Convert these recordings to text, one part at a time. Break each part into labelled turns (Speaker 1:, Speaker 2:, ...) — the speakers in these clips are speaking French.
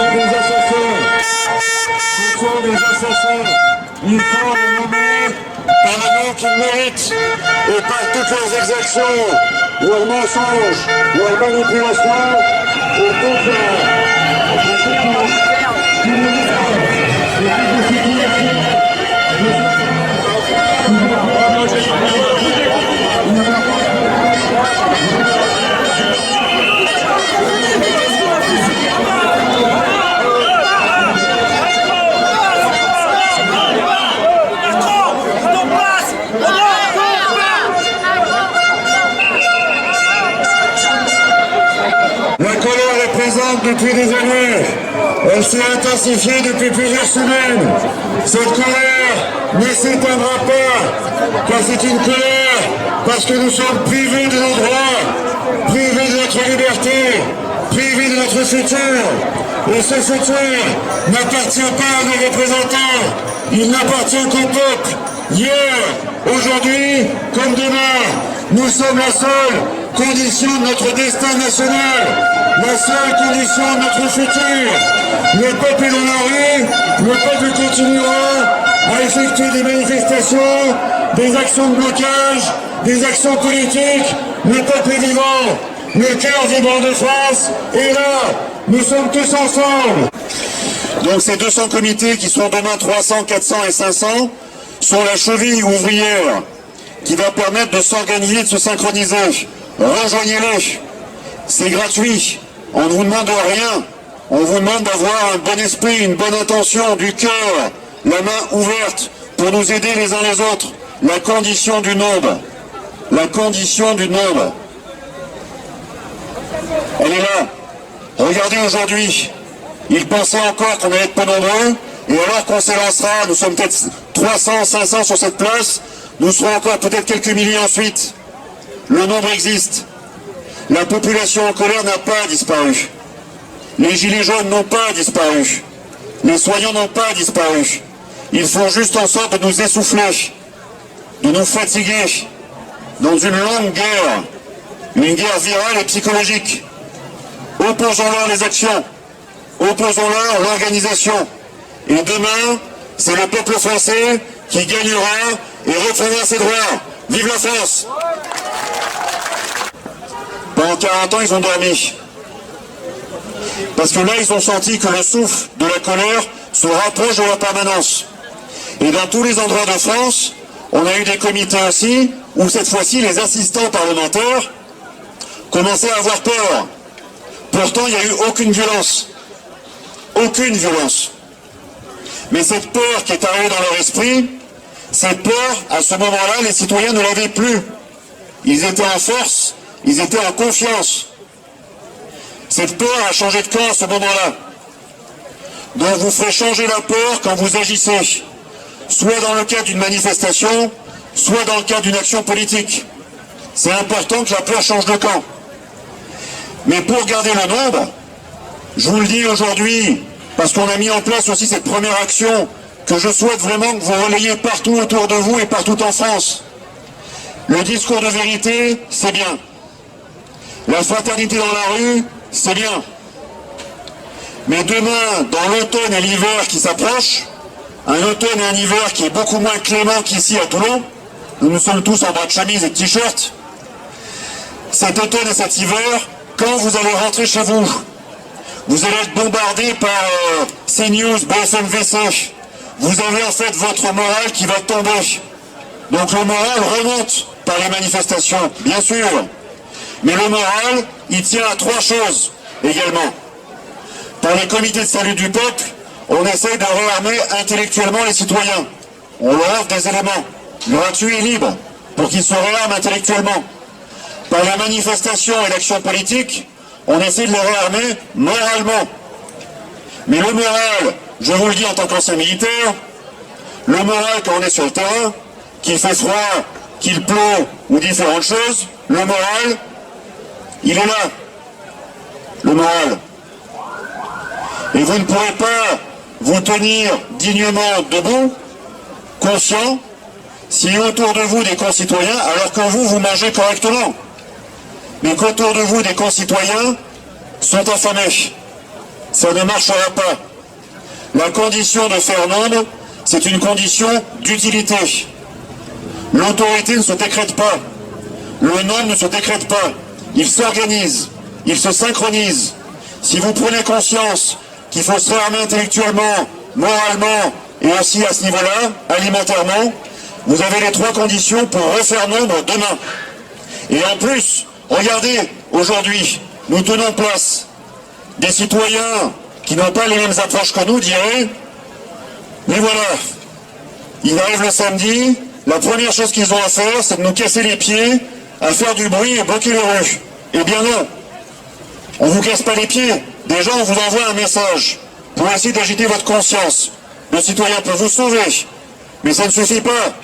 Speaker 1: sont des assassins. Ce sont des assassins. Il faut les nommer par le nom qu'ils méritent et par toutes leurs exactions, leurs mensonges, leurs manipulations et toutes leurs depuis des années. Elle s'est intensifiée depuis plusieurs semaines. Cette colère ne s'éteindra pas, car c'est une colère parce que nous sommes privés de nos droits, privés de notre liberté, privés de notre futur. Et ce futur n'appartient pas à nos représentants, il n'appartient qu'au peuple. Hier, aujourd'hui, comme demain, nous sommes la seule condition de notre destin national, la seule condition de notre futur. Le peuple est dans la rue, le peuple continuera à effectuer des manifestations, des actions de blocage, des actions politiques. Le peuple est vivant, le cœur vibrant de France est là, nous sommes tous ensemble. Donc ces 200 comités qui sont demain 300, 400 et 500 sont la cheville ouvrière qui va permettre de s'organiser, de se synchroniser. Rejoignez-les, c'est gratuit, on ne vous demande rien, on vous demande d'avoir un bon esprit, une bonne intention, du cœur, la main ouverte pour nous aider les uns les autres. La condition du nombre, la condition du nombre, elle est là. Regardez aujourd'hui, ils pensaient encore qu'on allait être peu nombreux, et alors qu'on s'élancera, nous sommes peut-être 300, 500 sur cette place, nous serons encore peut-être quelques milliers ensuite. Le nombre existe. La population en colère n'a pas disparu. Les gilets jaunes n'ont pas disparu. Les soignants n'ont pas disparu. Ils font juste en sorte de nous essouffler, de nous fatiguer dans une longue guerre, une guerre virale et psychologique. Opposons-leur les actions, opposons-leur l'organisation. Et demain, c'est le peuple français qui gagnera et reprendra ses droits. Vive la France! Pendant 40 ans, ils ont dormi. Parce que là, ils ont senti que le souffle de la colère se rapproche de leur permanence. Et dans tous les endroits de France, on a eu des comités aussi, où cette fois-ci, les assistants parlementaires commençaient à avoir peur. Pourtant, il n'y a eu aucune violence. Aucune violence. Mais cette peur qui est arrivée dans leur esprit, cette peur, à ce moment-là, les citoyens ne l'avaient plus. Ils étaient en force, ils étaient en confiance. Cette peur a changé de camp à ce moment-là. Donc vous ferez changer la peur quand vous agissez, soit dans le cadre d'une manifestation, soit dans le cadre d'une action politique. C'est important que la peur change de camp. Mais pour garder le nombre, je vous le dis aujourd'hui, parce qu'on a mis en place aussi cette première action que je souhaite vraiment que vous relayez partout autour de vous et partout en France. Le discours de vérité, c'est bien. La fraternité dans la rue, c'est bien. Mais demain, dans l'automne et l'hiver qui s'approchent, un automne et un hiver qui est beaucoup moins clément qu'ici à Toulon, nous sommes tous en bas de chemise et de t-shirt, cet automne et cet hiver, quand vous allez rentrer chez vous, vous allez être bombardé par CNews, BFM VC. Vous avez en fait votre morale qui va tomber. Donc le moral remonte par les manifestations, bien sûr. Mais le moral, il tient à trois choses également. Par les comités de salut du peuple, on essaie de réarmer intellectuellement les citoyens. On leur offre des éléments gratuits et libres pour qu'ils se réarment intellectuellement. Par les manifestations et l'action politique, on essaie de les réarmer moralement. Mais le moral, je vous le dis en tant qu'ancien militaire, le moral quand on est sur le terrain, qu'il fait froid, qu'il pleut ou différentes choses, le moral, il est là. Le moral. Et vous ne pourrez pas vous tenir dignement debout, conscient, s'il y a autour de vous des concitoyens, alors que vous mangez correctement. Mais qu'autour de vous des concitoyens sont affamés. ça ne marchera pas. La condition de faire nombre, c'est une condition d'utilité. L'autorité ne se décrète pas. Le nombre ne se décrète pas. Il s'organise, il se synchronise. Si vous prenez conscience qu'il faut se réarmer intellectuellement, moralement et aussi à ce niveau-là, alimentairement, vous avez les trois conditions pour refaire nombre demain. Et en plus, regardez, aujourd'hui, nous tenons place. Des citoyens qui n'ont pas les mêmes approches que nous diraient, mais voilà, ils arrivent le samedi, la première chose qu'ils ont à faire, c'est de nous casser les pieds, à faire du bruit et bloquer les rues. Eh bien non, on ne vous casse pas les pieds. Déjà, on vous envoie un message pour essayer d'agiter votre conscience. Le citoyen peut vous sauver, mais ça ne suffit pas.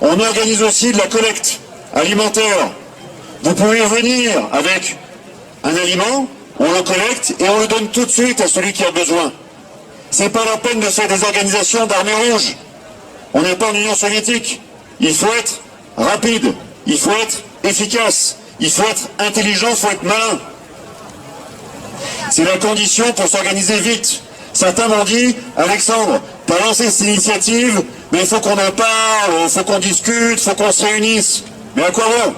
Speaker 1: On organise aussi de la collecte alimentaire. Vous pouvez venir avec un aliment, on le collecte et on le donne tout de suite à celui qui a besoin. C'est pas la peine de faire des organisations d'armée rouge. On n'est pas en Union soviétique. Il faut être rapide, il faut être efficace, il faut être intelligent, il faut être malin. C'est la condition pour s'organiser vite. Certains m'ont dit, Alexandre, tu as lancé cette initiative, mais il faut qu'on en parle, il faut qu'on discute, il faut qu'on se réunisse. Mais à quoi bon?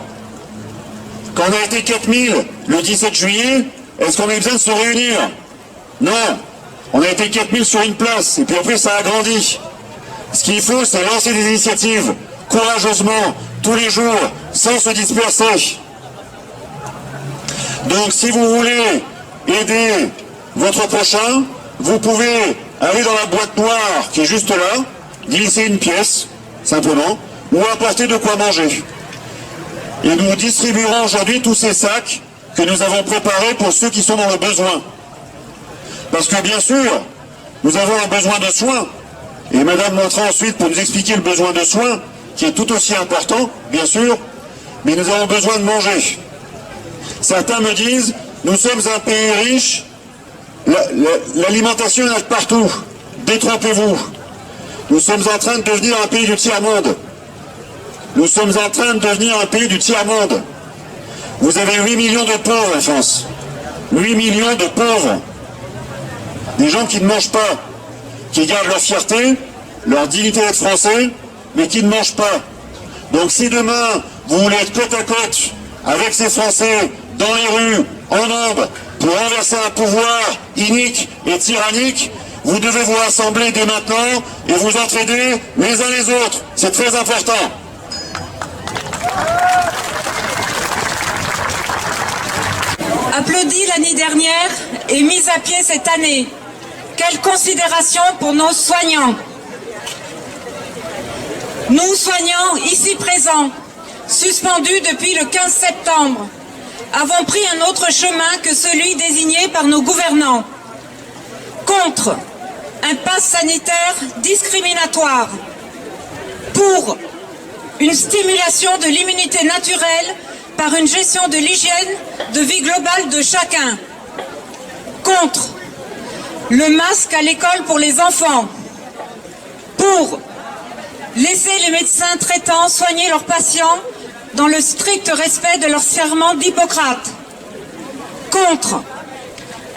Speaker 1: Quand on a été 4000 le 17 juillet, est-ce qu'on a eu besoin de se réunir? Non. On a été 4000 sur une place, et puis après ça a grandi. Ce qu'il faut, c'est lancer des initiatives, courageusement, tous les jours, sans se disperser. Donc si vous voulez aider votre prochain, vous pouvez aller dans la boîte noire qui est juste là, glisser une pièce, simplement, ou apporter de quoi manger. Et nous distribuerons aujourd'hui tous ces sacs que nous avons préparés pour ceux qui sont dans le besoin. Parce que bien sûr, nous avons un besoin de soins, et Madame montrera ensuite pour nous expliquer le besoin de soins, qui est tout aussi important, bien sûr, mais nous avons besoin de manger. Certains me disent, nous sommes un pays riche, l'alimentation est partout, détrompez-vous. Nous sommes en train de devenir un pays du tiers-monde. Nous sommes en train de devenir un pays du tiers-monde. Vous avez 8 millions de pauvres en France. 8 millions de pauvres. Des gens qui ne mangent pas, qui gardent leur fierté, leur dignité d'être français, mais qui ne mangent pas. Donc si demain, vous voulez être côte à côte avec ces Français, dans les rues, en nombre, pour renverser un pouvoir inique et tyrannique, vous devez vous rassembler dès maintenant et vous entraider les uns les autres. C'est très important.
Speaker 2: Applaudi l'année dernière et mis à pied cette année. Quelle considération pour nos soignants. Nous, soignants, ici présents, suspendus depuis le 15 septembre, avons pris un autre chemin que celui désigné par nos gouvernants. Contre un pass sanitaire discriminatoire, pour une stimulation de l'immunité naturelle par une gestion de l'hygiène de vie globale de chacun. Contre le masque à l'école pour les enfants. Pour laisser les médecins traitants soigner leurs patients dans le strict respect de leur serment d'Hippocrate. Contre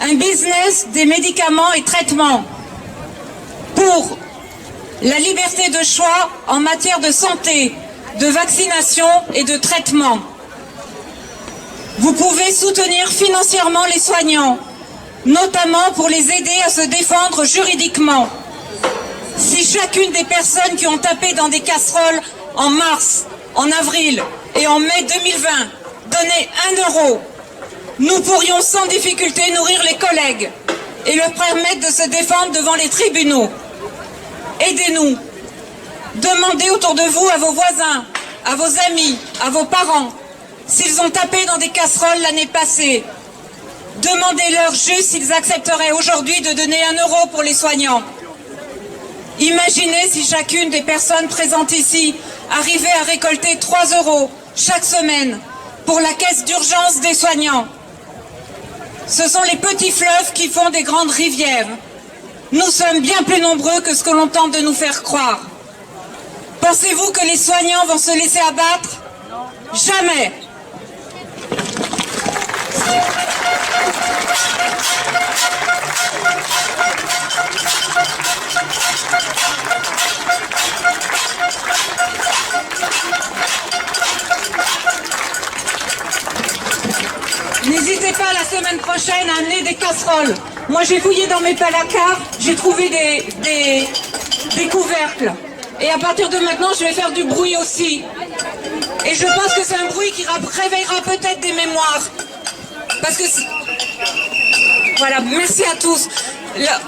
Speaker 2: un business des médicaments et traitements. Pour la liberté de choix en matière de santé, de vaccination et de traitement. Vous pouvez soutenir financièrement les soignants, notamment pour les aider à se défendre juridiquement. Si chacune des personnes qui ont tapé dans des casseroles en mars, en avril et en mai 2020 donnait 1 euro, nous pourrions sans difficulté nourrir les collègues et leur permettre de se défendre devant les tribunaux. Aidez-nous. Demandez autour de vous à vos voisins, à vos amis, à vos parents, s'ils ont tapé dans des casseroles l'année passée. Demandez-leur juste s'ils accepteraient aujourd'hui de donner 1 euro pour les soignants. Imaginez si chacune des personnes présentes ici arrivait à récolter 3 euros chaque semaine pour la caisse d'urgence des soignants. Ce sont les petits fleuves qui font des grandes rivières. Nous sommes bien plus nombreux que ce que l'on tente de nous faire croire. Pensez-vous que les soignants vont se laisser abattre? Jamais. N'hésitez pas la semaine prochaine à amener des casseroles. Moi j'ai fouillé dans mes placards, j'ai trouvé des couvercles. Et à partir de maintenant, je vais faire du bruit aussi. Et je pense que c'est un bruit qui réveillera peut-être des mémoires. Parce que... Voilà, merci à tous.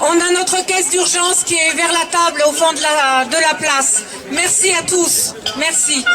Speaker 2: On a notre caisse d'urgence qui est vers la table au fond de la place. Merci à tous. Merci.